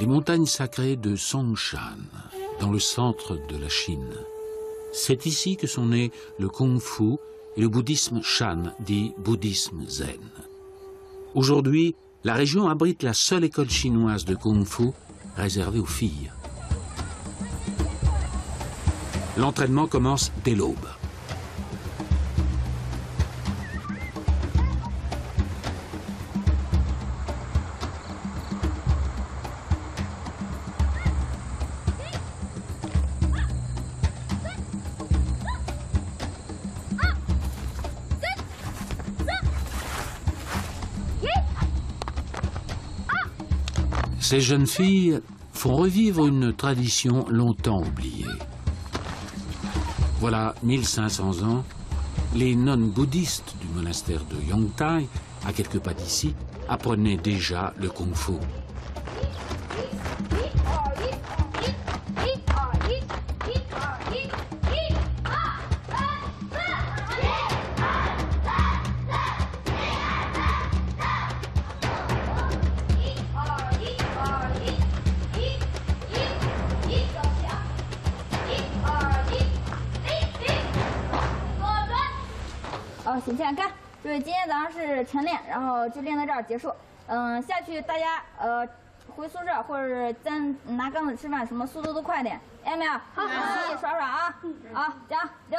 les montagnes sacrées de Songshan, dans le centre de la Chine. C'est ici que sont nés le Kung-Fu et le bouddhisme Shan, dit bouddhisme zen. Aujourd'hui, la région abrite la seule école chinoise de Kung-Fu réservée aux filles. L'entraînement commence dès l'aube. Ces jeunes filles font revivre une tradition longtemps oubliée. Voilà 1500 ans, les nonnes bouddhistes du monastère de Yongtai, à quelques pas d'ici, apprenaient déjà le kung-fu.回宿舍或者咱拿杠子吃饭，什么速度都快点，听见没有？好，一起耍耍啊！好，讲6、3。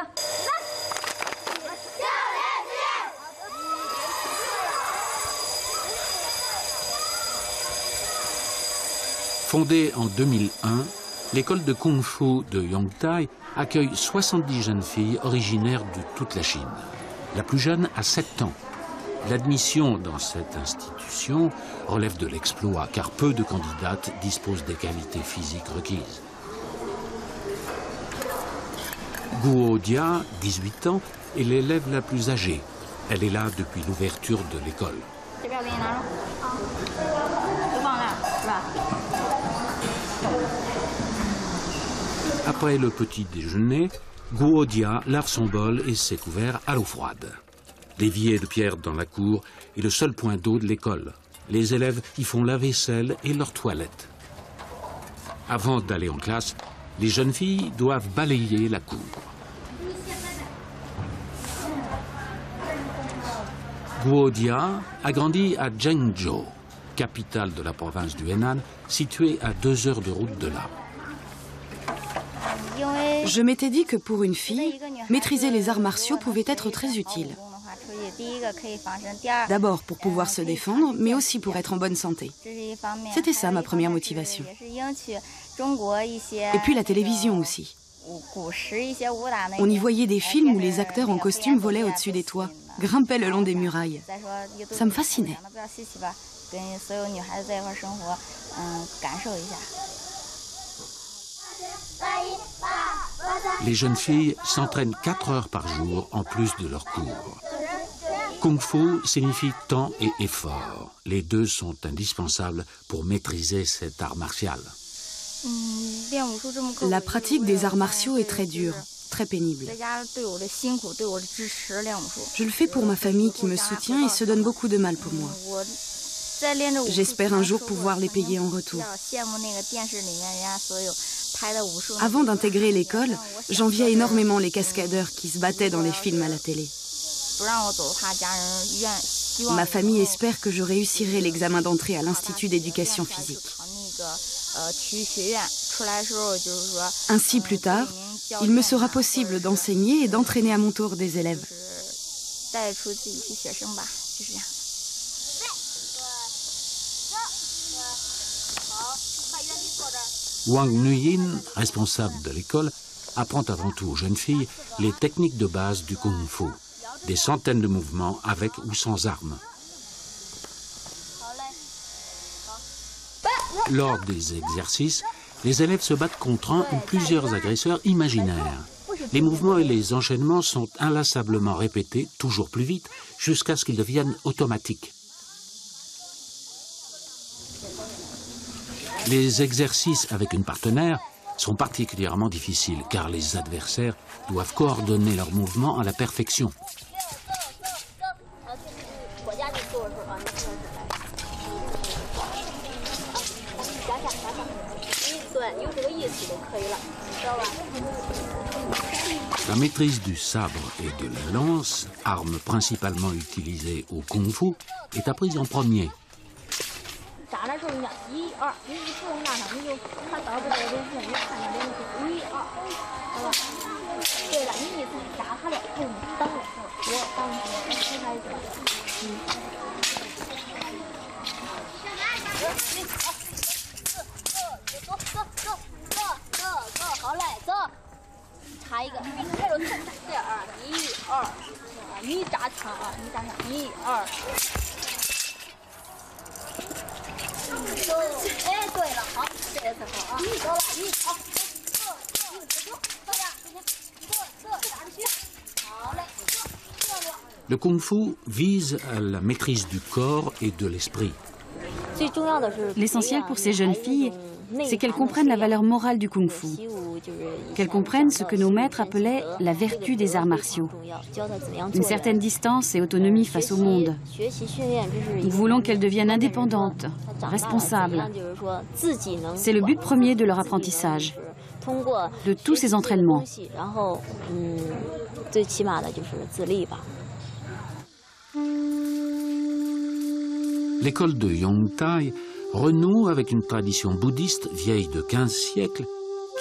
Fondée en 2001, l'école de Kung-Fu de Yongtai accueille 70 jeunes filles originaires de toute la Chine. La plus jeune a 7 ans. L'admission dans cette institution relève de l'exploit, car peu de candidates disposent des qualités physiques requises. Guo Dia, 18 ans, est l'élève la plus âgée. Elle est là depuis l'ouverture de l'école. Après le petit déjeuner, Guo Dia lave son bol et ses couverts à l'eau froide. L'évier de pierre dans la cour est le seul point d'eau de l'école. Les élèves y font la vaisselle et leur toilette. Avant d'aller en classe, les jeunes filles doivent balayer la cour. Guo Dia a grandi à Zhengzhou, capitale de la province du Henan, située à 2 heures de route de là. Je m'étais dit que pour une fille, maîtriser les arts martiaux pouvait être très utile. D'abord pour pouvoir se défendre, mais aussi pour être en bonne santé. C'était ça ma première motivation. Et puis la télévision aussi. On y voyait des films où les acteurs en costume volaient au-dessus des toits, grimpaient le long des murailles. Ça me fascinait. Les jeunes filles s'entraînent 4 heures par jour en plus de leurs cours. Kung Fu signifie temps et effort. Les deux sont indispensables pour maîtriser cet art martial. La pratique des arts martiaux est très dure, très pénible. Je le fais pour ma famille qui me soutient et se donne beaucoup de mal pour moi. J'espère un jour pouvoir les payer en retour. Avant d'intégrer l'école, j'enviais énormément les cascadeurs qui se battaient dans les films à la télé. Ma famille espère que je réussirai l'examen d'entrée à l'Institut d'éducation physique. Ainsi, plus tard, il me sera possible d'enseigner et d'entraîner à mon tour des élèves. Wang Nuyin, responsable de l'école, apprend avant tout aux jeunes filles les techniques de base du Kung Fu. Des centaines de mouvements avec ou sans armes. Lors des exercices, les élèves se battent contre un ou plusieurs agresseurs imaginaires. Les mouvements et les enchaînements sont inlassablement répétés, toujours plus vite, jusqu'à ce qu'ils deviennent automatiques. Les exercices avec une partenaire sont particulièrement difficiles, car les adversaires doivent coordonner leurs mouvements à la perfection. La maîtrise du sabre et de la lance, arme principalement utilisée au kung-fu, est apprise en premier. Le kung-fu vise à la maîtrise du corps et de l'esprit. L'essentiel pour ces jeunes filles, c'est qu'elles comprennent la valeur morale du kung-fu, qu'elles comprennent ce que nos maîtres appelaient la vertu des arts martiaux, une certaine distance et autonomie face au monde. Nous voulons qu'elles deviennent indépendantes, responsables. C'est le but premier de leur apprentissage, de tous ces entraînements. L'école de Yongtai renoue avec une tradition bouddhiste vieille de 15 siècles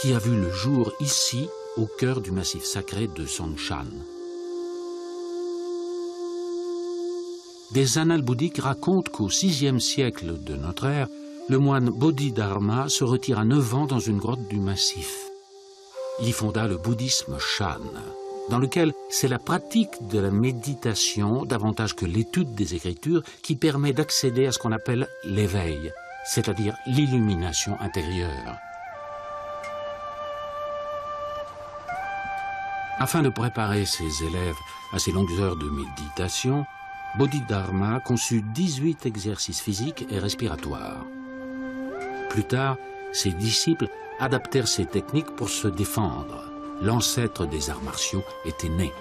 qui a vu le jour ici, au cœur du massif sacré de Songshan. Des annales bouddhiques racontent qu'au VIe siècle de notre ère, le moine Bodhidharma se retire à 9 ans dans une grotte du massif. Il y fonda le bouddhisme Shan, dans lequel c'est la pratique de la méditation, davantage que l'étude des Écritures, qui permet d'accéder à ce qu'on appelle l'éveil, c'est-à-dire l'illumination intérieure. Afin de préparer ses élèves à ces longues heures de méditation, Bodhidharma conçut 18 exercices physiques et respiratoires. Plus tard, ses disciples adaptèrent ces techniques pour se défendre. L'ancêtre des arts martiaux était né.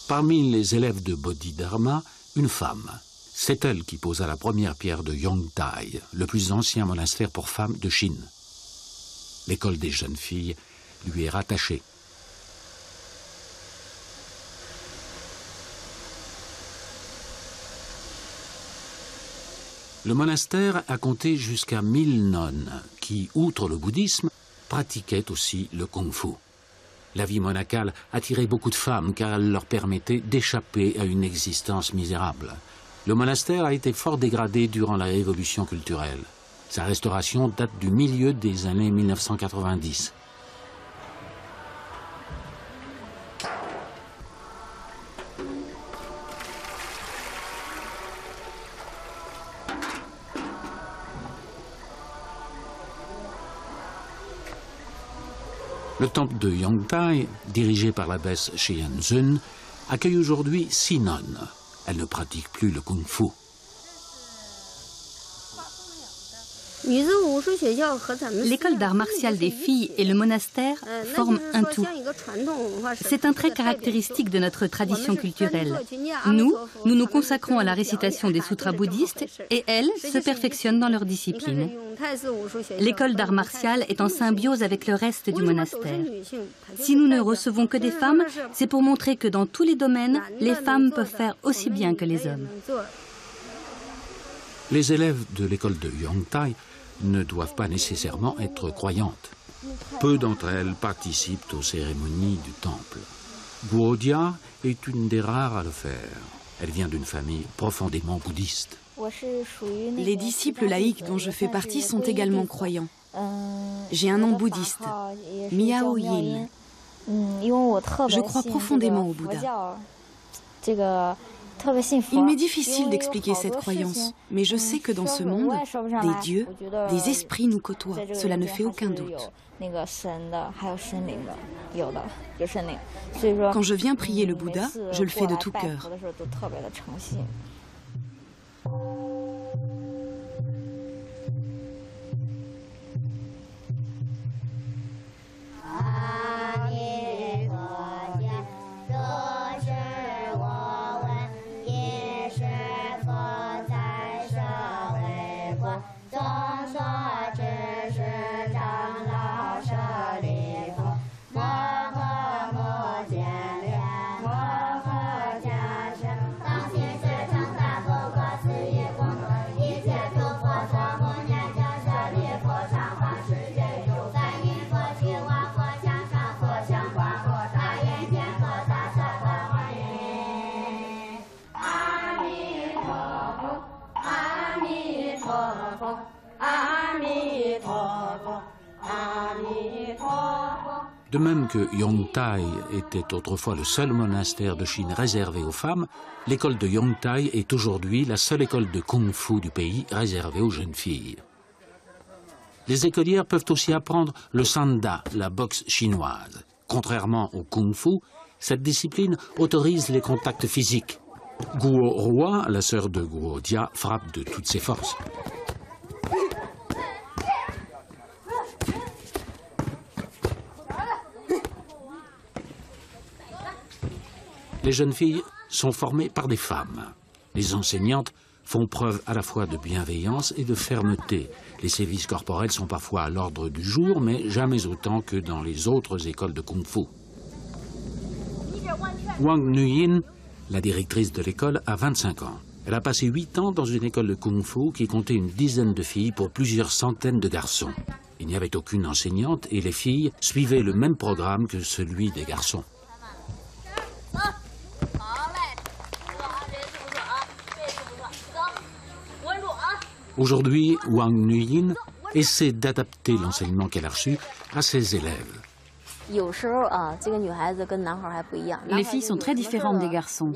Parmi les élèves de Bodhidharma, une femme. C'est elle qui posa la première pierre de Yongtai, le plus ancien monastère pour femmes de Chine. L'école des jeunes filles lui est rattachée. Le monastère a compté jusqu'à 1000 nonnes qui, outre le bouddhisme, pratiquaient aussi le kung-fu. La vie monacale attirait beaucoup de femmes car elle leur permettait d'échapper à une existence misérable. Le monastère a été fort dégradé durant la révolution culturelle. Sa restauration date du milieu des années 1990. Le temple de Yongtai, dirigé par l'abbesse Shiyan-zun, accueille aujourd'hui 6 nonnes. Elles ne pratiquent plus le kung-fu. L'école d'art martial des filles et le monastère forment un tout. C'est un trait caractéristique de notre tradition culturelle. Nous nous consacrons à la récitation des sutras bouddhistes et elles se perfectionnent dans leur discipline. L'école d'art martial est en symbiose avec le reste du monastère. Si nous ne recevons que des femmes, c'est pour montrer que dans tous les domaines, les femmes peuvent faire aussi bien que les hommes. Les élèves de l'école de Yongtai ne doivent pas nécessairement être croyantes. Peu d'entre elles participent aux cérémonies du temple. Guodia est une des rares à le faire. Elle vient d'une famille profondément bouddhiste. Les disciples laïcs dont je fais partie sont également croyants. J'ai un nom bouddhiste, Miao Yin. Je crois profondément au Bouddha. Il m'est difficile d'expliquer cette croyance, mais je sais que dans ce monde, des dieux, des esprits nous côtoient. Cela ne fait aucun doute. Quand je viens prier le Bouddha, je le fais de tout cœur. De même que Yongtai était autrefois le seul monastère de Chine réservé aux femmes, l'école de Yongtai est aujourd'hui la seule école de kung-fu du pays réservée aux jeunes filles. Les écolières peuvent aussi apprendre le sanda, la boxe chinoise. Contrairement au kung-fu, cette discipline autorise les contacts physiques. Guo Rua, la sœur de Guo Dia, frappe de toutes ses forces. Les jeunes filles sont formées par des femmes. Les enseignantes font preuve à la fois de bienveillance et de fermeté. Les sévices corporels sont parfois à l'ordre du jour, mais jamais autant que dans les autres écoles de kung-fu. Wang Nuyin, la directrice de l'école, a 25 ans. Elle a passé 8 ans dans une école de kung-fu qui comptait une dizaine de filles pour plusieurs centaines de garçons. Il n'y avait aucune enseignante et les filles suivaient le même programme que celui des garçons. Aujourd'hui, Wang Nuyin essaie d'adapter l'enseignement qu'elle a reçu à ses élèves. Les filles sont très différentes des garçons.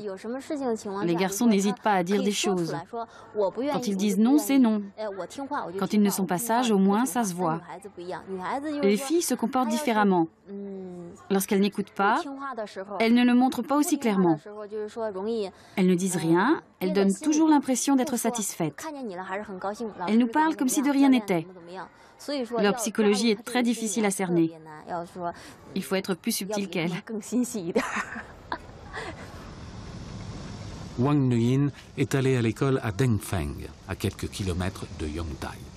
Les garçons n'hésitent pas à dire des choses. Quand ils disent non, c'est non. Quand ils ne sont pas sages, au moins, ça se voit. Les filles se comportent différemment. Lorsqu'elles n'écoutent pas, elles ne le montrent pas aussi clairement. Elles ne disent rien, elles donnent toujours l'impression d'être satisfaites. Elles nous parlent comme si de rien n'était. Leur psychologie est très difficile à cerner. Il faut être plus subtil qu'elle. Wang Nuyin est allée à l'école à Dengfeng, à quelques kilomètres de Yongtai.